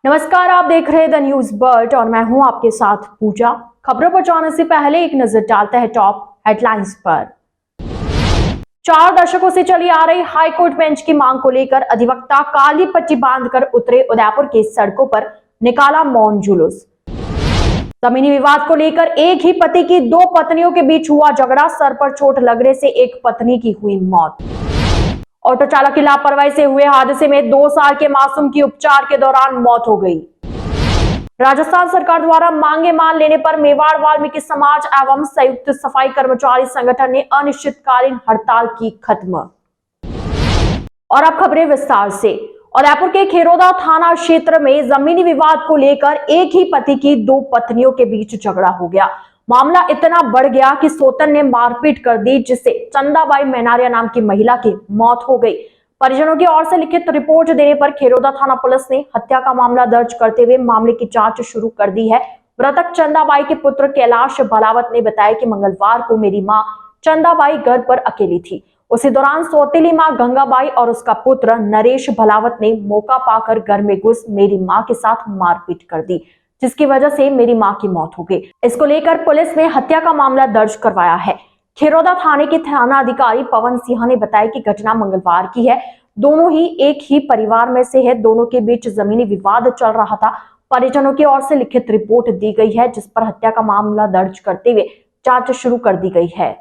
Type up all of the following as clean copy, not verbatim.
नमस्कार, आप देख रहे हैं द न्यूज बर्ड और मैं हूं आपके साथ पूजा। खबरों पर जाने से पहले एक नजर डालते हैं टॉप हेडलाइंस पर। 4 दशकों से चली आ रही हाईकोर्ट बेंच की मांग को लेकर अधिवक्ता काली पट्टी बांधकर उतरे उदयपुर की सड़कों पर, निकाला मौन जुलूस। जमीनी विवाद को लेकर एक ही पति की 2 पत्नियों के बीच हुआ झगड़ा, सर पर चोट लगने से एक पत्नी की हुई मौत। ऑटो चालक की लापरवाही से हुए हादसे में 2 साल के मासूम की उपचार के दौरान मौत हो गई। राजस्थान सरकार द्वारा मांगे मान लेने पर मेवाड़ वाल्मीकि समाज एवं संयुक्त सफाई कर्मचारी संगठन ने अनिश्चितकालीन हड़ताल की खत्म। और अब खबरें विस्तार से। उदयपुर के खेरोदा थाना क्षेत्र में जमीनी विवाद को लेकर एक ही पति की 2 पत्नियों के बीच झगड़ा हो गया। मामला इतना बढ़ गया कि सोतन ने मारपीट कर दी, जिससे चंदाबाई मैनारिया नाम की महिला की मौत हो गई। परिजनों की ओर से लिखित रिपोर्ट देने पर खेरोदा थाना पुलिस ने हत्या का मामला दर्ज करते हुए मामले की जांच शुरू कर दी है। मृतक चंदाबाई के पुत्र कैलाश भलावत ने बताया कि मंगलवार को मेरी मां चंदाबाई घर पर अकेली थी। उसी दौरान सौतेली मां गंगाबाई और उसका पुत्र नरेश भलावत ने मौका पाकर घर में घुस मेरी मां के साथ मारपीट कर दी, जिसकी वजह से मेरी मां की मौत हो गई। इसको लेकर पुलिस ने हत्या का मामला दर्ज करवाया है। खेरोदा थाने के थाना अधिकारी पवन सिंह ने बताया कि घटना मंगलवार की है। दोनों ही एक ही परिवार में से है। दोनों के बीच जमीनी विवाद चल रहा था। परिजनों की ओर से लिखित रिपोर्ट दी गई है, जिस पर हत्या का मामला दर्ज करते हुए जांच शुरू कर दी गई है।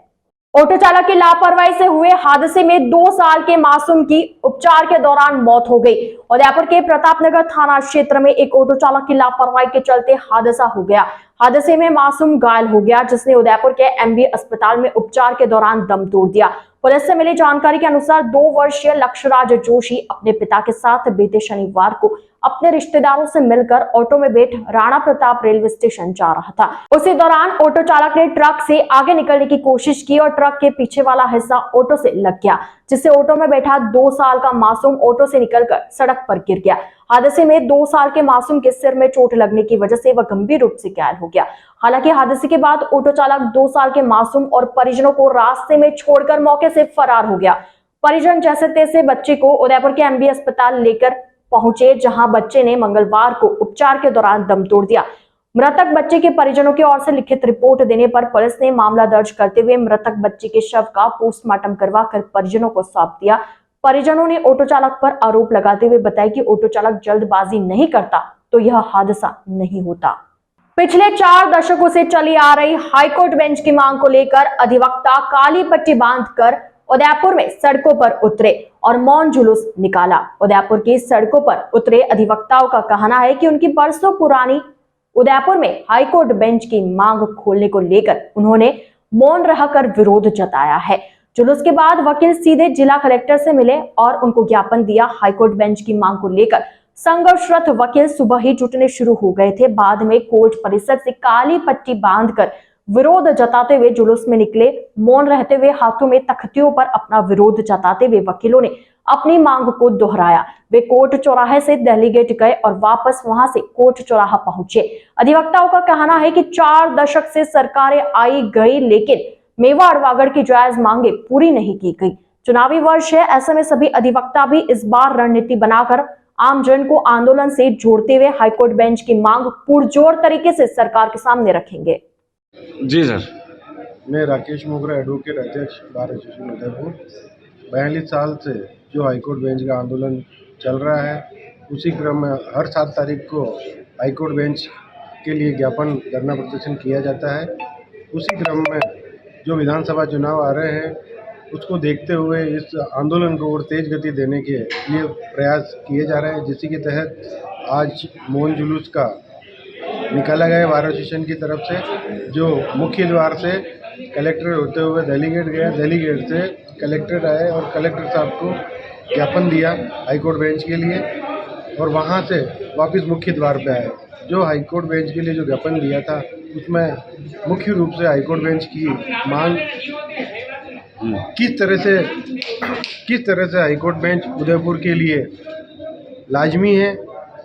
ऑटो चालक की लापरवाही से हुए हादसे में 2 साल के मासूम की उपचार के दौरान मौत हो गई। उदयपुर के प्रतापनगर थाना क्षेत्र में एक ऑटो चालक की लापरवाही के चलते हादसा हो गया। हादसे में मासूम घायल हो गया, जिसने उदयपुर के एमबी अस्पताल में उपचार के दौरान दम तोड़ दिया। पुलिस से मिली जानकारी के अनुसार 2 वर्षीय लक्ष्यराज जोशी अपने पिता के साथ बीते शनिवार को अपने रिश्तेदारों से मिलकर ऑटो में बैठ राणा प्रताप रेलवे स्टेशन जा रहा था। उसी दौरान ऑटो चालक ने ट्रक से आगे निकलने की कोशिश की और ट्रक के पीछे वाला हिस्सा ऑटो से लग गया, जिससे ऑटो में बैठा 2 साल का मासूम ऑटो से निकलकर सड़क पर गिर गया। हादसे में 2 साल के मासूम के सिर में चोट लगने की वजह से वह गंभीर रूप से घायल हो गया। हालांकि हादसे के बाद ऑटो चालक 2 साल के मासूम और परिजनों को रास्ते में छोड़कर मौके से फरार हो गया। परिजन जैसे तैसे बच्चे को उदयपुर के एमबी अस्पताल लेकर पहुंचे, जहां बच्चे ने मंगलवार को उपचार के दौरान दम तोड़ दिया। मृतक बच्चे के परिजनों की ओर से लिखित रिपोर्ट देने पर पुलिस ने मामला दर्ज करते हुए मृतक बच्चे के शव का पोस्टमार्टम करवाकर परिजनों को सौंप दिया। परिजनों ने ऑटो चालक पर आरोप लगाते हुए बताया कि ऑटो चालक जल्दबाजी नहीं करता तो यह हादसा नहीं होता। पिछले 4 दशकों से चली आ रही हाईकोर्ट बेंच की मांग को लेकर अधिवक्ता काली पट्टी बांधकर उदयपुर में सड़कों पर उतरे और मौन जुलूस निकाला। उदयपुर की सड़कों पर उतरे अधिवक्ताओं का कहना है कि उनकी बरसों पुरानी उदयपुर में हाईकोर्ट बेंच की मांग खोलने को लेकर उन्होंने मौन रहकर विरोध जताया है। जुलूस के बाद वकील सीधे जिला कलेक्टर से मिले और उनको ज्ञापन दिया। हाईकोर्ट बेंच की मांग को लेकर संघर्षरत वकील सुबह ही जुटने शुरू हो गए थे। बाद में कोर्ट परिसर से काली पट्टी बांधकर विरोध जताते हुए जुलूस में निकले। मौन रहते हुए हाथों में तख्तियों पर अपना विरोध जताते हुए वकीलों ने अपनी मांग को दोहराया। वे कोर्ट चौराहे से दिल्ली गेट गए और वापस वहां से कोर्ट चौराहा पहुंचे। अधिवक्ताओं का कहना है कि 4 दशक से सरकारें आई गई, लेकिन मेवाड़ वागड़ की जायज मांगे पूरी नहीं की गई। चुनावी वर्ष है, ऐसे में सभी अधिवक्ता भी इस बार रणनीति बनाकर आमजन को आंदोलन से जोड़ते हुए हाईकोर्ट बेंच की मांग पुरजोर तरीके से सरकार के सामने रखेंगे। जी सर। मैं राकेश मोगरा, एडवोकेट, अध्यक्ष बार एसोसिएशन उदयपुर। 42 साल से जो हाईकोर्ट बेंच का आंदोलन चल रहा है, उसी क्रम में हर 7 तारीख को हाईकोर्ट बेंच के लिए ज्ञापन धरना प्रदर्शन किया जाता है। उसी क्रम में जो विधानसभा चुनाव आ रहे हैं, उसको देखते हुए इस आंदोलन को और तेज गति देने के लिए प्रयास किए जा रहे हैं, जिसी के तहत आज मौन जुलूस का निकाला गया बार एसोसिएशन की तरफ से, जो मुख्य द्वार से कलेक्टर होते हुए दिल्ली गेट गया। दिल्ली गेट से कलेक्टर आए और कलेक्टर साहब को ज्ञापन दिया हाईकोर्ट बेंच के लिए, और वहां से वापस मुख्य द्वार पे आए। जो हाईकोर्ट बेंच के लिए जो ज्ञापन दिया था, उसमें मुख्य रूप से हाईकोर्ट बेंच की मांग किस तरह से हाईकोर्ट बेंच उदयपुर के लिए लाजमी है,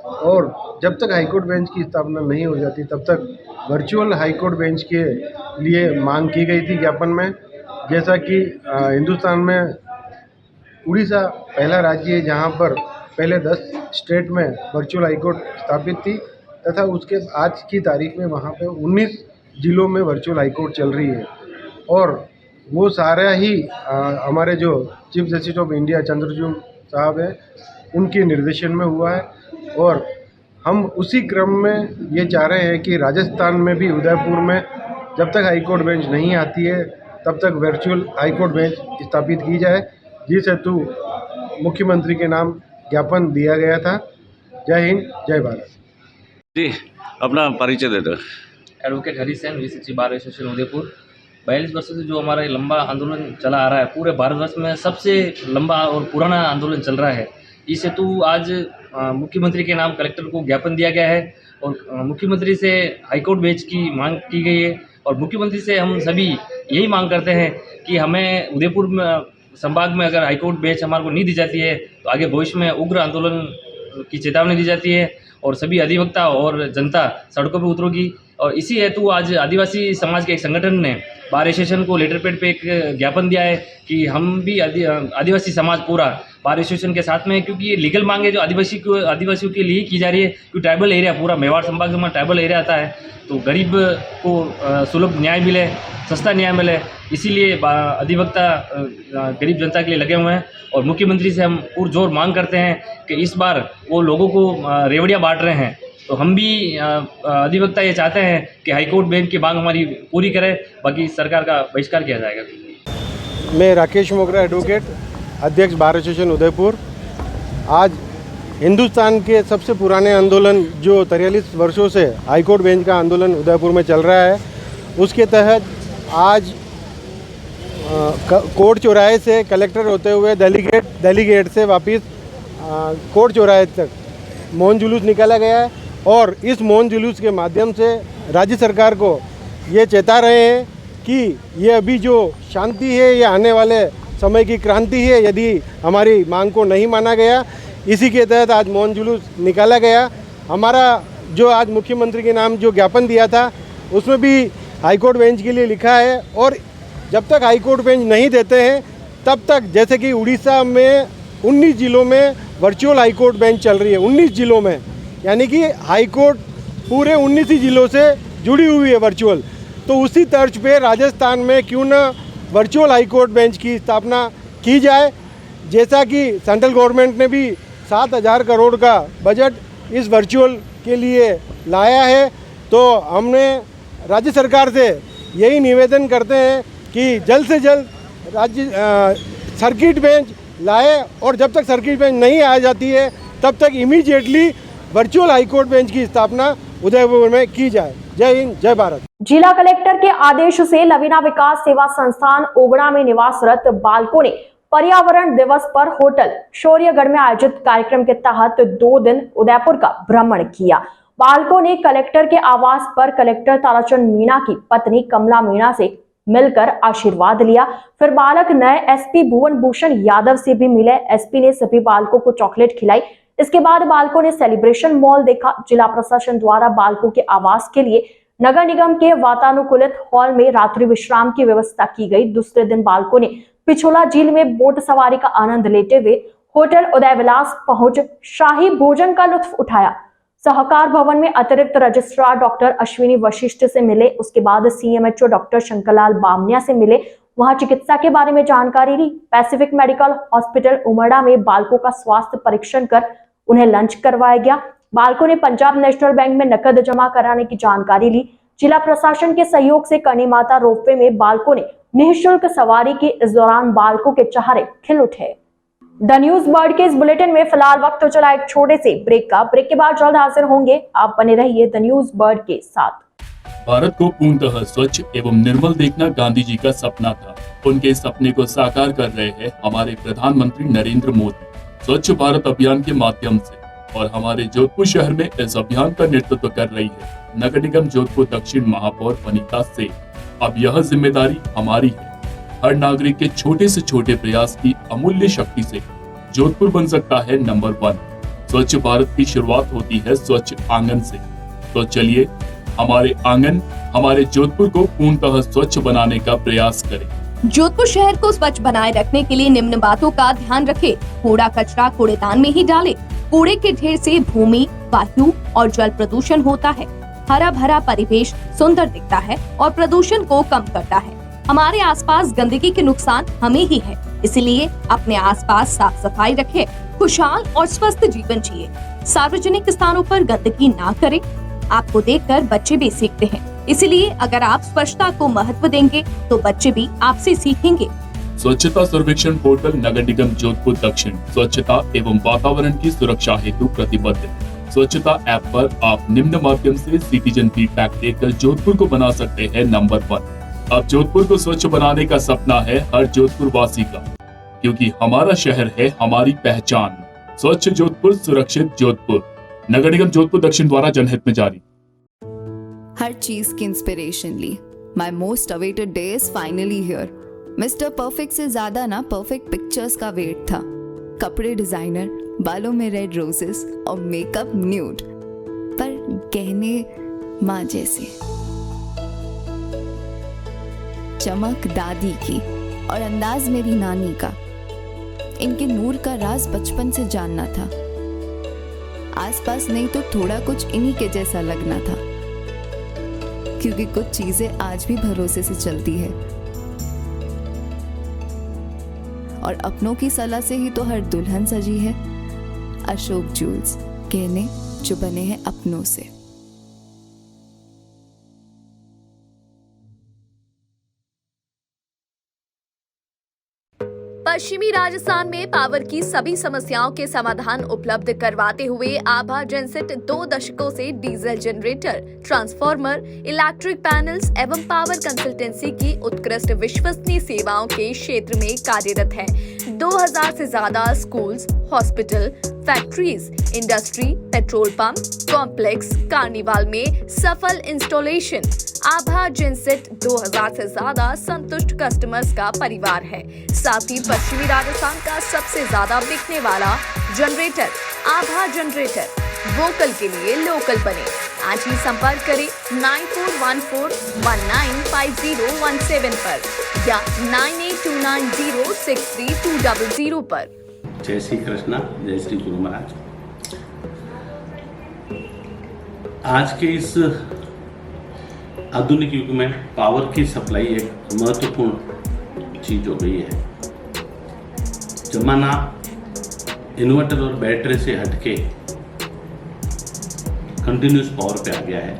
और जब तक हाईकोर्ट बेंच की स्थापना नहीं हो जाती तब तक वर्चुअल हाईकोर्ट बेंच के लिए मांग की गई थी ज्ञापन में। जैसा कि हिंदुस्तान में उड़ीसा पहला राज्य है जहां पर पहले 10 स्टेट में वर्चुअल हाई कोर्ट स्थापित थी तथा उसके आज की तारीख में वहाँ पे 19 जिलों में वर्चुअल हाई कोर्ट चल रही है और वो सारा ही हमारे जो chief justice of India Chandrachud साहब हैं उनके निर्देशन में हुआ है और हम उसी क्रम में ये चाह रहे हैं कि राजस्थान में भी उदयपुर में जब तक हाई कोर्ट बेंच नहीं आती है तब तक वर्चुअल हाई कोर्ट बेंच स्थापित की जाए, जिस हेतु मुख्यमंत्री के नाम ज्ञापन दिया गया था। जय हिंद, जय भारत। जी, अपना परिचय दे दो। Advocate Hari Sen, VCC bar association Udaipur. 42 वर्षों से जो हमारा ये लंबा आंदोलन चला आ रहा है, पूरे भारतवर्ष में सबसे लंबा और पुराना आंदोलन चल रहा है। इस हेतु आज मुख्यमंत्री के नाम कलेक्टर को ज्ञापन दिया गया है और मुख्यमंत्री से हाईकोर्ट बेंच की मांग की गई है और मुख्यमंत्री से हम सभी यही मांग करते हैं कि हमें उदयपुर में संभाग में अगर हाईकोर्ट बेंच हमारे को नहीं दी जाती है तो आगे भविष्य में उग्र आंदोलन की चेतावनी दी जाती है और सभी अधिवक्ता और जनता सड़कों पर उतरेगी। और इसी हेतु आज आदिवासी समाज के एक संगठन ने बार एसोसिएशन को लेटर पैड पे एक ज्ञापन दिया है कि हम भी आदिवासी समाज पूरा बार एसोसिएशन के साथ में है, क्योंकि ये लीगल मांग है जो आदिवासियों के लिए की जा रही है। क्योंकि ट्राइबल एरिया पूरा मेवाड़ संभाग में ट्राइबल एरिया आता है तो गरीब को सुलभ न्याय मिले, सस्ता न्याय मिले, इसीलिए अधिवक्ता गरीब जनता के लिए लगे हुए हैं। और मुख्यमंत्री से हम पुरजोर मांग करते हैं कि इस बार वो लोगों को रेवड़ियाँ बांट रहे हैं तो हम भी अधिवक्ता ये चाहते हैं कि हाईकोर्ट बेंच की मांग हमारी पूरी करें, बाकी सरकार का बहिष्कार किया जाएगा। मैं राकेश मोगरा, एडवोकेट, अध्यक्ष बार एसोसिएशन उदयपुर। आज हिंदुस्तान के सबसे पुराने आंदोलन जो 43 वर्षों से हाईकोर्ट बेंच का आंदोलन उदयपुर में चल रहा है, उसके तहत आज कोर्ट चौराहे से कलेक्टर होते हुए दिल्ली गेट से वापस कोर्ट चौराहे तक मौन जुलूस निकाला गया है और इस मौन जुलूस के माध्यम से राज्य सरकार को ये चेता रहे हैं कि ये अभी जो शांति है ये आने वाले समय की क्रांति है यदि हमारी मांग को नहीं माना गया। इसी के तहत आज मौन जुलूस निकाला गया। हमारा जो आज मुख्यमंत्री के नाम जो ज्ञापन दिया था उसमें भी हाईकोर्ट बेंच के लिए लिखा है और जब तक हाईकोर्ट बेंच नहीं देते हैं तब तक, जैसे कि उड़ीसा में 19 जिलों में वर्चुअल हाईकोर्ट बेंच चल रही है, 19 जिलों में, यानी कि हाईकोर्ट पूरे 19 ही जिलों से जुड़ी हुई है वर्चुअल। तो उसी तर्ज पे राजस्थान में क्यों न वर्चुअल हाईकोर्ट बेंच की स्थापना की जाए। जैसा कि सेंट्रल गवर्नमेंट ने भी 7,000 करोड़ का बजट इस वर्चुअल के लिए लाया है, तो हमने राज्य सरकार से यही निवेदन करते हैं कि जल्द से जल्द राज्य सर्किट बेंच लाए और जब तक सर्किट बेंच नहीं आ जाती है तब तक इमीडिएटली वर्चुअल हाईकोर्ट बेंच की स्थापना उदयपुर में की जाए। जय हिंद, जय भारत। जिला कलेक्टर के आदेश से लवीना विकास सेवा संस्थान ओगड़ा में निवासरत बालकों ने पर्यावरण दिवस पर होटल शौर्यगढ़ में आयोजित कार्यक्रम के तहत 2 दिन उदयपुर का भ्रमण किया। बालकों ने कलेक्टर के आवास पर कलेक्टर ताराचंद मीणा की पत्नी कमला मीणा से मिलकर आशीर्वाद लिया। फिर बालक नए एसपी भुवन भूषण यादव से भी मिले। एसपी ने सभी बालकों को चॉकलेट खिलाई। इसके बाद बालकों ने सेलिब्रेशन मॉल देखा। जिला प्रशासन द्वारा बालकों के आवास के लिए नगर निगम के वातानुकूलित हॉल में रात्रि विश्राम की व्यवस्था की गई। दूसरे दिन बालकों ने पिछोला झील में बोट सवारी का आनंद लेते हुए होटल उदय विलास पहुंच शाही भोजन का लुत्फ उठाया। सहकार भवन में अतिरिक्त रजिस्ट्रार डॉक्टर अश्विनी वशिष्ठ से मिले। उसके बाद CMHO डॉक्टर शंकरलाल बामनिया से मिले, वहां चिकित्सा के बारे में जानकारी ली। पैसिफिक मेडिकल हॉस्पिटल उमड़ा में बालकों का स्वास्थ्य परीक्षण कर उन्हें लंच करवाया गया। बालकों ने पंजाब नेशनल बैंक में नकद जमा कराने की जानकारी ली। जिला प्रशासन के सहयोग से करनी माता रोपवे में बालकों ने निःशुल्क सवारी की। इस दौरान बालकों के चेहरे खिल उठे। द न्यूज बर्ड के इस बुलेटिन में फिलहाल वक्त हो चला एक छोटे से ब्रेक का। ब्रेक के बाद जल्द हाजिर होंगे। आप बने रहिए द न्यूज बर्ड के साथ। भारत को पूर्णतः स्वच्छ एवं निर्मल देखना गांधी जी का सपना था। उनके सपने को साकार कर रहे हैं हमारे प्रधानमंत्री नरेंद्र मोदी। स्वच्छ भारत अभियान के माध्यम से और हमारे जोधपुर शहर में इस अभियान का नेतृत्व कर रही है नगर निगम जोधपुर दक्षिण महापौर वनिता से। अब यह जिम्मेदारी हमारी है। हर नागरिक के छोटे से छोटे प्रयास की अमूल्य शक्ति से जोधपुर बन सकता है नंबर 1। स्वच्छ भारत की शुरुआत होती है स्वच्छ आंगन से। तो चलिए हमारे आंगन हमारे जोधपुर को पूर्णतः स्वच्छ बनाने का प्रयास करें। जोधपुर शहर को स्वच्छ बनाए रखने के लिए निम्न बातों का ध्यान रखें। कूड़ा कचरा कूड़ेदान में ही डालें। कूड़े के ढेर से भूमि, वायु और जल प्रदूषण होता है। हरा भरा परिवेश सुंदर दिखता है और प्रदूषण को कम करता है। हमारे आसपास गंदगी के नुकसान हमें ही है, इसलिए अपने आसपास साफ सफाई रखें, खुशहाल और स्वस्थ जीवन जिए। सार्वजनिक स्थानों पर गंदगी ना करें। आपको देखकर बच्चे भी सीखते हैं, इसलिए अगर आप स्वच्छता को महत्व देंगे तो बच्चे भी आपसे सीखेंगे। स्वच्छता सर्वेक्षण पोर्टल नगर निगम जोधपुर दक्षिण स्वच्छता एवं वातावरण की सुरक्षा हेतु प्रतिबद्ध है। स्वच्छता ऐप पर आप निम्न माध्यम से सिटीजन फीडबैक देकर जोधपुर को बना सकते हैं नंबर 1। अब जोधपुर को स्वच्छ बनाने का सपना है हर जोधपुर वासी का, क्योंकि हमारा शहर है हमारी पहचान। स्वच्छ जोधपुर, सुरक्षित जोधपुर। नगर निगम जोधपुर दक्षिण द्वारा जनहित में जारी। हर चीज की इंस्पिरेशन ली। My most awaited day is finally here. Mister perfect से ज्यादा ना परफेक्ट पिक्चर्स का वेट था। कपड़े डिजाइनर, बालों में रेड रोजेस और मेकअप न्यूड, पर गहने माँ जैसे। चमक दादी की और अंदाज मेरी नानी का। इनके नूर का राज बचपन से जानना था। आसपास नहीं तो थोड़ा कुछ इन्हीं के जैसा लगना था, क्योंकि कुछ चीजें आज भी भरोसे से चलती है और अपनों की सलाह से ही तो हर दुल्हन सजी है। अशोक ज्वेल्स, गहने जो बने हैं अपनों से। पश्चिमी राजस्थान में पावर की सभी समस्याओं के समाधान उपलब्ध करवाते हुए आभा जनसेट 2 दशकों से diesel generator, transformer, electric panels एवं पावर कंसल्टेंसी की उत्कृष्ट विश्वसनीय सेवाओं के क्षेत्र में कार्यरत है। 2000 से ज्यादा schools, hospital, factories, industry, petrol pump, complex, carnival में सफल इंस्टॉलेशन। आभा जनसेट 2000 से ज्यादा संतुष्ट कस्टमर्स का परिवार है। साथ ही पश्चिमी राजस्थान का सबसे ज्यादा बिकने वाला जनरेटर आभा जनरेटर। वोकल के लिए लोकल बने। आज ही संपर्क करें 9414195017 पर या 9829063200 पर। जय श्री कृष्णा, जय श्री गुरु महाराज। आज के इस आधुनिक युग में पावर की सप्लाई एक महत्वपूर्ण चीज हो गई है। जमाना इन्वर्टर और बैटरी से हटके कंटिन्यूस पावर पे आ गया है।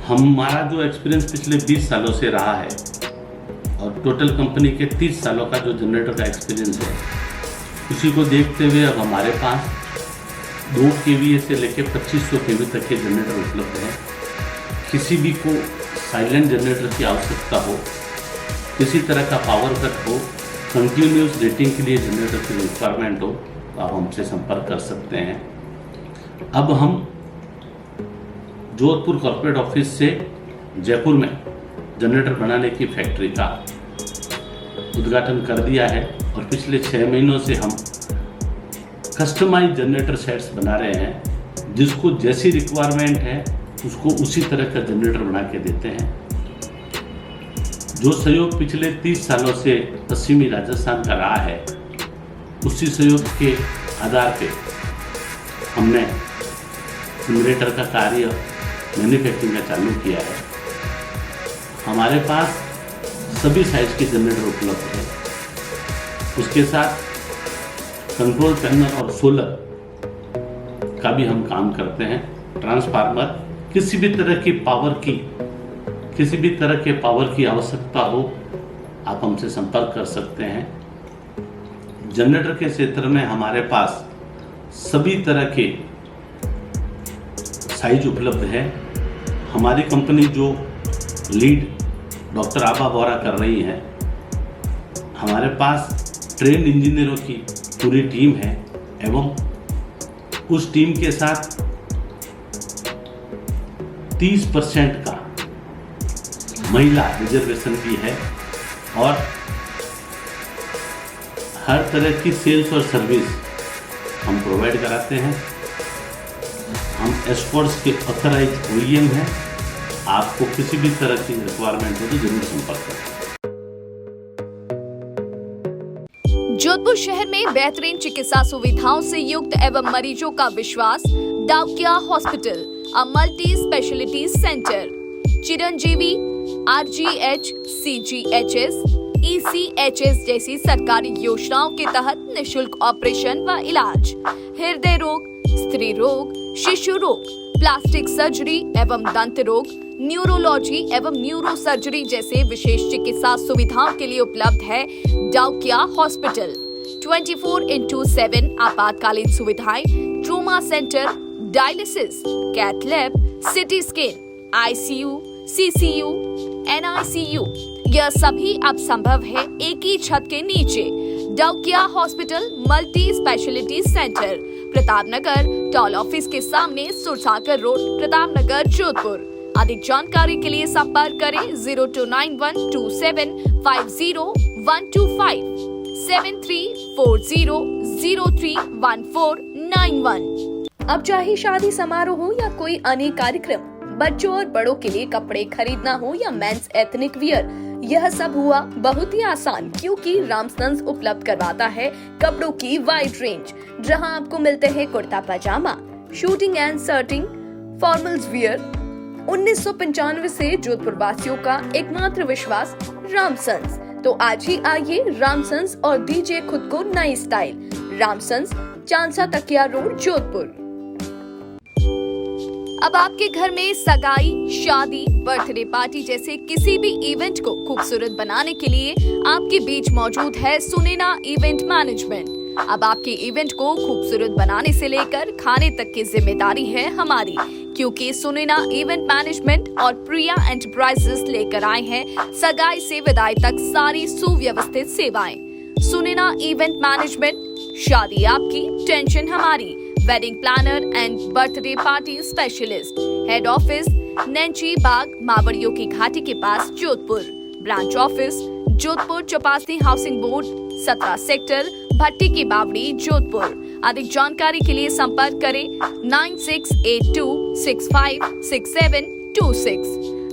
हमारा जो एक्सपीरियंस पिछले 20 सालों से रहा है और टोटल कंपनी के 30 सालों का जो जनरेटर का एक्सपीरियंस है, उसी को देखते हुए अब हमारे पास 2 kVA से लेकर 2500 kV तक के जनरेटर उपलब्ध हैं। किसी भी को साइलेंट जनरेटर की आवश्यकता हो, किसी तरह का पावर कट हो, कंटिन्यूस रेटिंग के लिए जनरेटर की रिक्वायरमेंट हो, तो आप हमसे संपर्क कर सकते हैं। अब हम जोधपुर कॉर्पोरेट ऑफिस से जयपुर में जनरेटर बनाने की फैक्ट्री का उद्घाटन कर दिया है और पिछले 6 महीनों से हम कस्टमाइज जनरेटर सेट्स बना रहे हैं। जिसको जैसी रिक्वायरमेंट है उसको उसी तरह का जनरेटर बना के देते हैं। जो सहयोग पिछले 30 सालों से पश्चिमी राजस्थान का रहा है, उसी सहयोग के आधार पे हमने जनरेटर का कार्य मैन्युफैक्चरिंग का चालू किया है। हमारे पास सभी साइज के जनरेटर उपलब्ध है। उसके साथ कंट्रोल पैनल और सोलर का भी हम काम करते हैं। ट्रांसफार्मर, किसी भी तरह के पावर की आवश्यकता हो, आप हमसे संपर्क कर सकते हैं। जनरेटर के क्षेत्र में हमारे पास सभी तरह के साइज उपलब्ध है। हमारी कंपनी जो लीड डॉक्टर आभा बोरा कर रही है, हमारे पास ट्रेन इंजीनियरों की पूरी टीम है एवं उस टीम के साथ 30% का महिला रिजर्वेशन भी है और हर तरह की सेल्स और सर्विस हम प्रोवाइड कराते हैं। हम एस्कॉर्ट्स के ऑथराइज OEM हैं। आपको किसी भी तरह की रिक्वायरमेंट हो तो जरूर संपर्क करें। जोधपुर शहर में बेहतरीन चिकित्सा सुविधाओं से युक्त एवं मरीजों का विश्वास डाकिया hospital, a multi speciality centre. Chiranjeevi, RGH, CGHS, ECHS जैसी सरकारी योजनाओं के तहत निशुल्क ऑपरेशन व इलाज, हृदय रोग, स्त्री रोग, शिशु रोग, प्लास्टिक सर्जरी एवं दंत रोग, न्यूरोलॉजी एवं न्यूरो सर्जरी जैसे विशेष चिकित्सा सुविधाओं के लिए उपलब्ध है डाकिया हॉस्पिटल। 24/7 आपातकालीन सुविधाएं, trauma centre, dialysis, cath lab, CT scan, ICU, CCU, NICU, यह सभी अब संभव है एक ही छत के नीचे। डाकिया hospital multi speciality centre, Pratapnagar toll office के सामने, सुरसागर रोड, प्रतापनगर, जोधपुर। अधिक जानकारी के लिए संपर्क करें 02912750 7340031491। अब चाहे शादी समारोह हो या कोई अन्य कार्यक्रम, बच्चों और बड़ों के लिए कपड़े खरीदना हो या मेंस एथनिक वियर, यह सब हुआ बहुत ही आसान, क्योंकि रामसन्स उपलब्ध करवाता है कपड़ों की वाइड रेंज, जहां आपको मिलते हैं kurta pajama, suiting and shirting, formals wear. 1995 से जोधपुर वासियों का एकमात्र विश्वास रामसन्स। तो आज ही आइए रामसन्स और दीजिए खुद को नई स्टाइल। रामसन्स, चांसा तकिया रोड, जोधपुर। अब आपके घर में सगाई, शादी, बर्थडे पार्टी जैसे किसी भी इवेंट को खूबसूरत बनाने के लिए आपके बीच मौजूद है सुनैना इवेंट मैनेजमेंट। अब आपके इवेंट को खूबसूरत बनाने से लेकर खाने तक की जिम्मेदारी है हमारी, क्योंकि सुनैना इवेंट मैनेजमेंट और प्रिया एंटरप्राइजेस लेकर आए हैं सगाई से विदाई तक सारी सुव्यवस्थित सेवाएं। सुनैना इवेंट मैनेजमेंट, शादी आपकी, टेंशन हमारी। Wedding planner and birthday party specialist. Head office Nainchi Bagh, मावड़ियों की घाटी के पास, Jodhpur. Branch office Jodhpur, Chaupasni housing board, 17 sector, भट्टी की बावड़ी, जोधपुर। अधिक जानकारी के लिए संपर्क करें 9682656726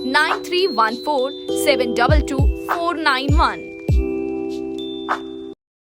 9314722491।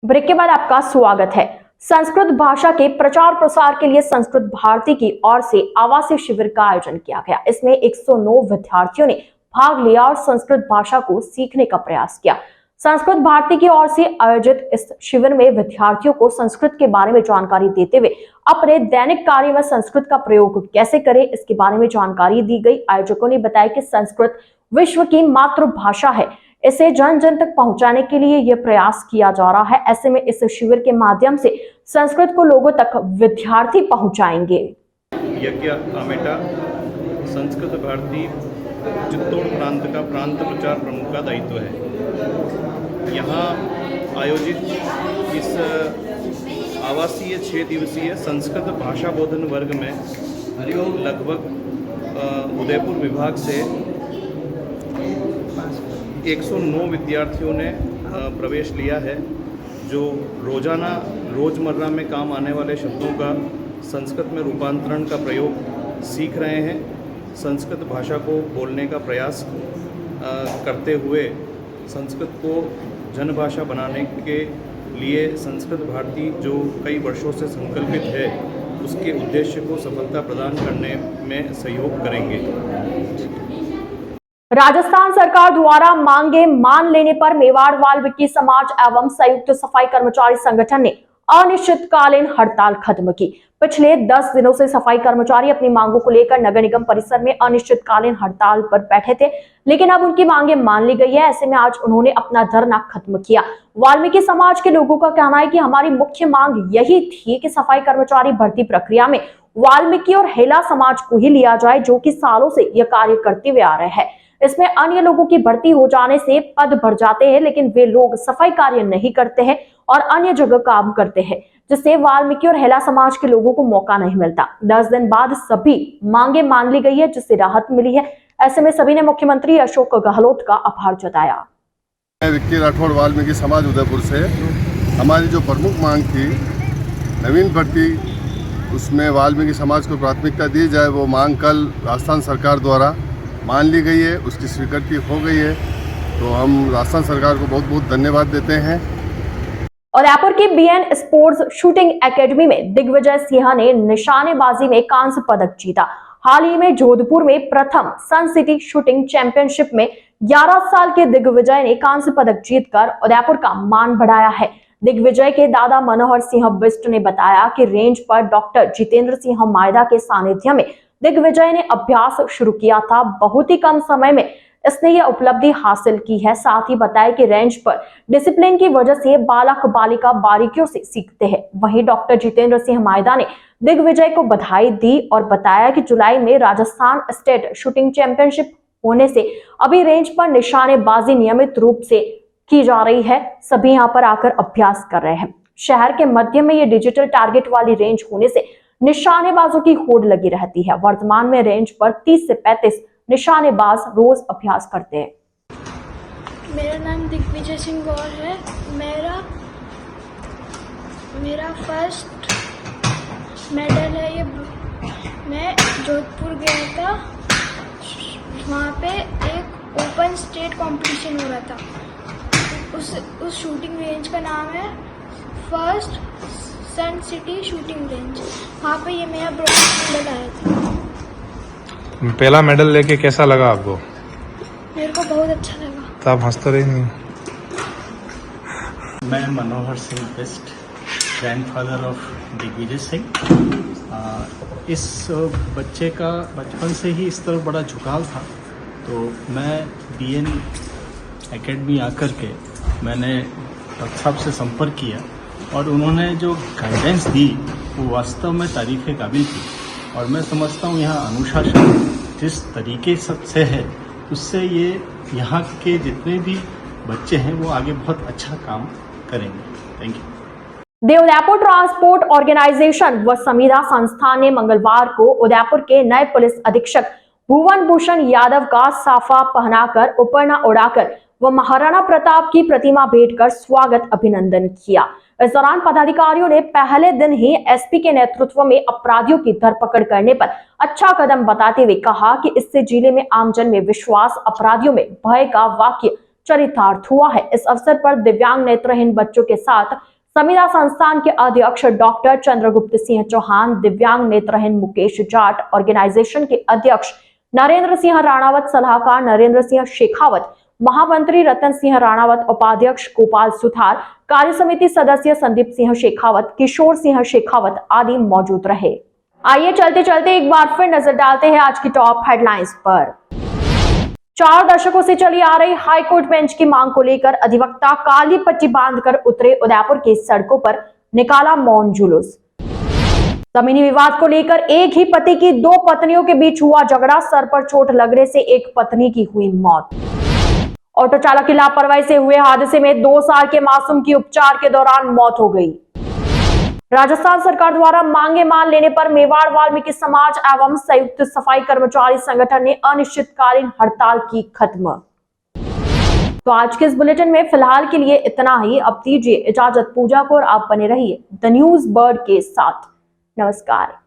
ब्रेक के बाद आपका स्वागत है। संस्कृत भाषा के प्रचार प्रसार के लिए संस्कृत भारती की ओर से आवासीय शिविर का आयोजन किया गया। इसमें 109 विद्यार्थियों ने भाग लिया और संस्कृत भाषा को सीखने का प्रयास किया। संस्कृत भारती की ओर से आयोजित इस शिविर में विद्यार्थियों को संस्कृत के बारे में जानकारी देते हुए अपने दैनिक कार्य में संस्कृत का प्रयोग कैसे करें, इसके बारे में जानकारी दी गई। आयोजकों ने बताया कि संस्कृत विश्व की मातृभाषा है, इसे जन जन तक पहुंचाने के लिए यह प्रयास किया जा रहा है। ऐसे में इस शिविर के माध्यम से संस्कृत को लोगों तक विद्यार्थी पहुंचाएंगे। यज्ञ आमेटा संस्कृत भारती चित्तौड़ प्रांत का प्रांत प्रचार प्रमुख का दायित्व है। यहाँ आयोजित इस आवासीय 6 दिवसीय संस्कृत भाषा बोधन वर्ग में लगभग उदयपुर विभाग से 109 विद्यार्थियों ने प्रवेश लिया है, जो रोज़मर्रा में काम आने वाले शब्दों का संस्कृत में रूपांतरण का प्रयोग सीख रहे हैं। संस्कृत भाषा को बोलने का प्रयास करते हुए संस्कृत को जनभाषा बनाने के लिए संस्कृत भारती जो कई वर्षों से संकल्पित है, उसके उद्देश्य को सफलता प्रदान करने में सहयोग करेंगे। राजस्थान सरकार द्वारा मांगे मान लेने पर मेवाड़ वाल्मीकि समाज एवं संयुक्त सफाई कर्मचारी संगठन ने अनिश्चितकालीन हड़ताल खत्म की। पिछले 10 दिनों से सफाई कर्मचारी अपनी मांगों को लेकर नगर निगम परिसर में अनिश्चितकालीन हड़ताल पर बैठे थे, लेकिन अब उनकी मांगे मान ली गई है। ऐसे में आज उन्होंने अपना धरना खत्म किया। वाल्मीकि समाज के लोगों का कहना है कि हमारी मुख्य मांग यही थी कि सफाई कर्मचारी भर्ती प्रक्रिया में वाल्मीकि और हेला समाज को ही लिया जाए, जो कि सालों से यह कार्य करते हुए आ रहे हैं। इसमें अन्य लोगों की भर्ती हो जाने से पद भर जाते हैं, लेकिन वे लोग सफाई कार्य नहीं करते हैं और अन्य जगह काम करते हैं, जिससे वाल्मीकि और हेला समाज के लोगों को मौका नहीं मिलता। 10 दिन बाद सभी मांगे मान ली गई है, जिससे राहत मिली है। ऐसे में सभी ने मुख्यमंत्री अशोक गहलोत का आभार जताया। विक्की राठौड़, वाल्मीकि समाज उदयपुर से। हमारी जो प्रमुख मांग थी नवीन भर्ती, उसमें वाल्मीकि समाज को प्राथमिकता दी जाए, वो मांग कल राजस्थान सरकार द्वारा मान ली गई है, उसकी स्वीकृति हो गई है। तो हम राजस्थान सरकार को बहुत बहुत धन्यवाद देते हैं। उदयपुर की बीएन स्पोर्ट्स शूटिंग एकेडमी में दिग्विजय सिंह ने निशानेबाजी में कांस्य पदक जीता। हाल ही में जोधपुर में प्रथम सन सिटी शूटिंग चैंपियनशिप में 11 साल के दिग्विजय ने कांस्य पदक जीतकर उदयपुर का मान बढ़ाया है। दिग्विजय के दादा मनोहर सिंह बिष्ट ने बताया कि रेंज पर डॉक्टर जितेंद्र सिंह मायदा के सानिध्य में दिग्विजय ने अभ्यास शुरू किया था। बहुत ही कम समय में इसने यह उपलब्धि हासिल की है। साथ ही बताया कि रेंज पर डिसिप्लिन की वजह से बालक बालिका बारीकियों से सीखते हैं। वहीं डॉक्टर जितेंद्र सिंह मायदा ने दिग्विजय को बधाई दी और बताया कि जुलाई में राजस्थान स्टेट शूटिंग चैंपियनशिप होने से अभी रेंज पर निशानेबाजी नियमित रूप से की जा रही है। सभी यहां पर आकर अभ्यास कर रहे हैं। शहर के मध्य में ये डिजिटल टारगेट वाली रेंज होने से निशानेबाजों की होड़ लगी रहती है। वर्तमान में रेंज पर 30 से 35 निशानेबाज रोज अभ्यास करते हैं। मेरा नाम दिग्विजय सिंह गौर है। मेरा फर्स्ट मेडल है ये। मैं जोधपुर गया था, वहाँ पे एक ओपन स्टेट कंपटीशन हो रहा था। उस शूटिंग रेंज का नाम है फर्स्ट सन सिटी शूटिंग रेंज। वहाँ पे ये मेरा ब्रॉन्ज मेडल आया था। पहला मेडल लेके कैसा लगा आपको? मेरे को बहुत अच्छा लगा। तो आप हंसते रहे नहीं? मैं मनोहर सिंह बिष्ट, ग्रैंडफादर ऑफ दिग्विजय सिंह। इस बच्चे का बचपन से ही इस तरफ बड़ा झुकाव था, तो मैं बीएन एकेडमी आकर के मैंने डॉक्टर साहब से संपर्क किया और उन्होंने जो गाइडेंस दी वो वास्तव में तारीफ़ काबिल थी। और मैं समझता हूँ यहाँ अनुशासन जिस तरीके से है उससे ये यहाँ के जितने भी बच्चे हैं वो आगे बहुत अच्छा काम करेंगे। Thank you. Udaipur transport organisation व संविदा संस्थान ने मंगलवार को उदयपुर के नए पुलिस अधीक्षक भुवन भूषण यादव का साफा पहनाकर उपरना उड़ाकर व महाराणा प्रताप की प्रतिमा भेंट कर स्वागत अभिनंदन किया। इस दौरान पदाधिकारियों ने पहले दिन ही एसपी के नेतृत्व में अपराधियों की धरपकड़ करने पर अच्छा कदम बताते हुए कहा कि इससे जिले में आमजन में विश्वास, अपराधियों में भय का वाक्य चरितार्थ हुआ है। इस अवसर पर दिव्यांग नेत्रहीन बच्चों के साथ संविदा संस्थान के अध्यक्ष डॉक्टर चंद्रगुप्त सिंह चौहान, दिव्यांग नेत्रहीन मुकेश जाट, ऑर्गेनाइजेशन के अध्यक्ष नरेंद्र सिंह राणावत, सलाहकार नरेंद्र सिंह शेखावत, महामंत्री रतन सिंह राणावत, उपाध्यक्ष गोपाल सुथार, कार्य समिति सदस्य संदीप सिंह शेखावत, किशोर सिंह शेखावत आदि मौजूद रहे। आइए चलते चलते एक बार फिर नजर डालते हैं आज की टॉप हेडलाइंस पर। 4 दशकों से चली आ रही हाईकोर्ट बेंच की मांग को लेकर अधिवक्ता काली पट्टी बांधकर उतरे उदयपुर की सड़कों पर, निकाला मौन जुलूस। जमीनी विवाद को लेकर एक ही पति की 2 पत्नियों के बीच हुआ झगड़ा, सर पर चोट लगने से एक पत्नी की हुई मौत। ऑटो चालक की लापरवाही से हुए हादसे में 2 साल के मासूम की उपचार के दौरान मौत हो गई। राजस्थान सरकार द्वारा मांगे मान लेने पर मेवाड़ वाल्मीकि समाज एवं संयुक्त सफाई कर्मचारी संगठन ने अनिश्चितकालीन हड़ताल की खत्म। तो आज के इस बुलेटिन में फिलहाल के लिए इतना ही। अब दीजिए इजाजत पूजा को और आप बने रहिए द न्यूज बर्ड के साथ। नमस्कार।